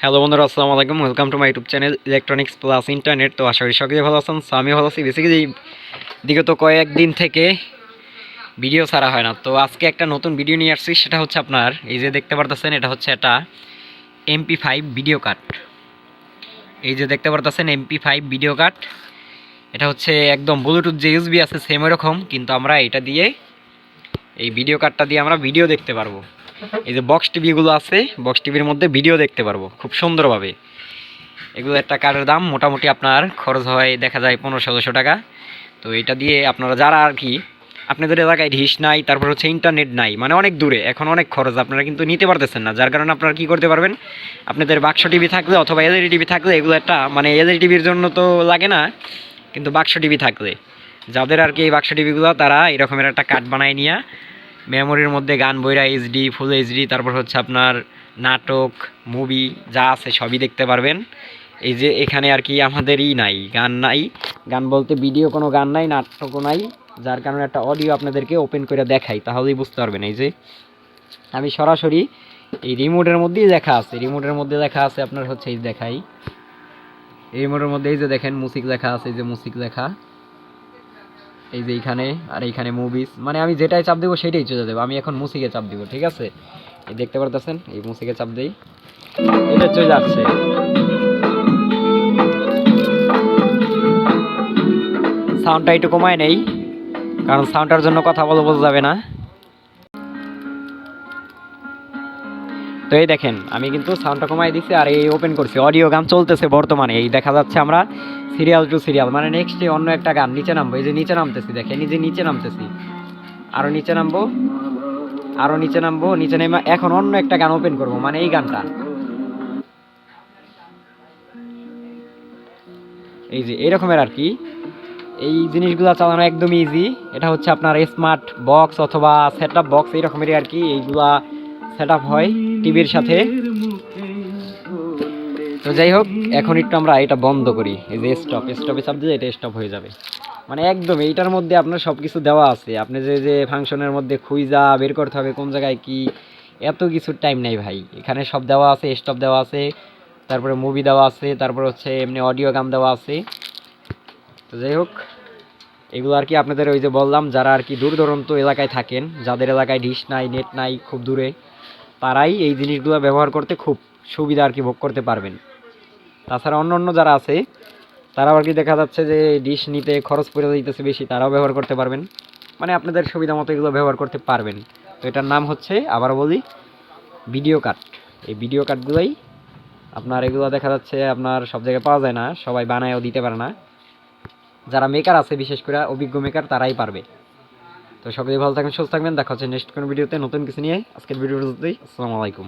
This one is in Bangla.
হ্যালো বন্ধুরা, আসসালামু আলাইকুম। Welcome to my YouTube channel electronics plus internet. তো আশা করি সকলে ভালো আছেন। সো আমি ভালো আছি। বেসিক্যালি বিগত কয়েকদিন থেকে ভিডিও ছাড়া হয় না, তো আজকে একটা নতুন ভিডিও নিয়ে আসছি। সেটা হচ্ছে আপনার এই যে দেখতে পারতেছেন, এটা হচ্ছে একটা MP5 ভিডিও কার্ড। এই যে দেখতে পারতেছেন MP5 ভিডিও কার্ড, এটা হচ্ছে একদম ব্লুটুথ যে ইউএসবি আছে সেম এরকম, কিন্তু আমরা এটা দিয়ে এই ভিডিও কার্ডটা দিয়ে আমরা ভিডিও দেখতে পারবো। এই যে বক্স টিভিগুলো আছে, বক্স টিভির মধ্যে ভিডিও দেখতে পারবো খুব সুন্দরভাবে। এগুলো একটা কার্ডের দাম মোটামুটি আপনার খরচ হয় দেখা যায় 1500 টাকা। তো এটা দিয়ে আপনারা যারা আর কি আপনাদের এলাকায় ডিশ নাই, তারপর হচ্ছে ইন্টারনেট নাই, মানে অনেক দূরে, এখন অনেক খরচ, আপনারা কিন্তু নিতে পারতেছেন না, যার কারণে আপনারা কী করতে পারবেন, আপনাদের বাক্স টিভি থাকলে অথবা এলইডি টিভি থাকলে, এগুলো একটা মানে এলইডি টিভির জন্য তো লাগে না, কিন্তু বাক্স টিভি থাকলে যাদের আর কি এই বাক্স টিভিগুলো, তারা এরকমের একটা কার্ড বানায় নিয়ে মেমোরির মধ্যে গান বইরা এইচডি ফুল এইচডি, তারপর হচ্ছে আপনার নাটক মুভি যা আছে সবই দেখতে পারবেন। এই যে এখানে আর কি আমাদেরই নাই, গান নাই, গান বলতে ভিডিও কোনো গান নাই, নাটকও নাই, যার কারণে একটা অডিও আপনাদেরকে ওপেন করে দেখাই, তাহলেই বুঝতে পারবেন। এই যে আমি সরাসরি এই রিমোটের মধ্যেই লেখা আছে, রিমোটের মধ্যে লেখা আছে আপনার হচ্ছে এই দেখাই, এই রিমোটের মধ্যে এই যে দেখেন মিউজিক লেখা আছে, এই যে মিউজিক লেখা, এই যে এইখানে, আর এইখানে মুভিস, মানে আমি যেটাই চাপ দেবো সেটাই চলে যাবে। আমি এখন মুসিকে চাপ দিব, ঠিক আছে, এই দেখতে পারতেছেন, এই মুসিকে চাপ দেই, এটা চলে যাচ্ছে। সাউন্ডটা একটু কমায় নেই, কারণ সাউন্ডটার জন্য কথা বলে বোঝা যাবে না। তো এই দেখেন আমি কিন্তু সাউন্ডটা কমাই দিচ্ছি আর এই ওপেন করছি, অডিও গান চলতেছে বর্তমানে। এই দেখা যাচ্ছে আমরা সিরিয়াল টু সিরিয়াল, মানে নেক্সট অন্য একটা গান নিচে নামবো, এই যে নিচে নামতেছি, দেখেন এই যে নিচে নামতেছি, আরও নিচে নামবো, আরও নিচে নামবো, নিচে নেমে এখন অন্য একটা গান ওপেন করবো, মানে এই গানটা। এই যে এরকমের আর কি এই জিনিসগুলো চালানো একদম ইজি। এটা হচ্ছে আপনার স্মার্ট বক্স অথবা সেট আপ বক্স এইরকমেরই আর কি, এইগুলা সেট আপ হয় টিভির সাথে। তো যাই হোক, এখন একটু আমরা এটা বন্ধ করি, এই যে স্টপে চাপ দিলে এটা স্টপ হয়ে যাবে। মানে একদম এইটার মধ্যে আপনার সব কিছু দেওয়া আছে, আপনি যে যে ফাংশনের মধ্যে খুঁজা বের করতে হবে কোন জায়গায় কি, এত কিছুর টাইম নাই ভাই, এখানে সব দেওয়া আছে, স্টপ দেওয়া আছে, তারপরে মুভি দেওয়া আছে, তারপর হচ্ছে এমনি অডিও গান দেওয়া আছে। তো যাই হোক, এগুলো আর কি আপনাদের ওই যে বললাম, যারা আর কি দূর দূরান্ত এলাকায় থাকেন, যাদের এলাকায় ডিশ নাই, নেট নাই, খুব দূরে, তারাই এই জিনিসগুলো ব্যবহার করতে খুব সুবিধা আর কি ভোগ করতে পারবেন। তাছাড়া অন্য অন্য যারা আছে, তারাও আর কি দেখা যাচ্ছে যে ডিশ নিতে খরচ পড়ে দিতেছে বেশি, তারাও ব্যবহার করতে পারবেন, মানে আপনাদের সুবিধা মতো এগুলো ব্যবহার করতে পারবেন। তো এটার নাম হচ্ছে, আবার বলি, ভিডিও কার্ড। এই ভিডিও কার্ডগুলোই আপনার, এগুলো দেখা যাচ্ছে আপনার সব জায়গায় পাওয়া যায় না, সবাই বানায়ও দিতে পারে না, যারা মেকার আছে বিশেষ করে অভিজ্ঞ মেকার তারাই পারবে। তো সকলেই ভালো থাকবেন, সুস্থ থাকবেন, দেখা হচ্ছে নেক্সট কোনো ভিডিওতে নতুন কিছু নিয়ে। আজকের ভিডিওতে আসসালামু আলাইকুম।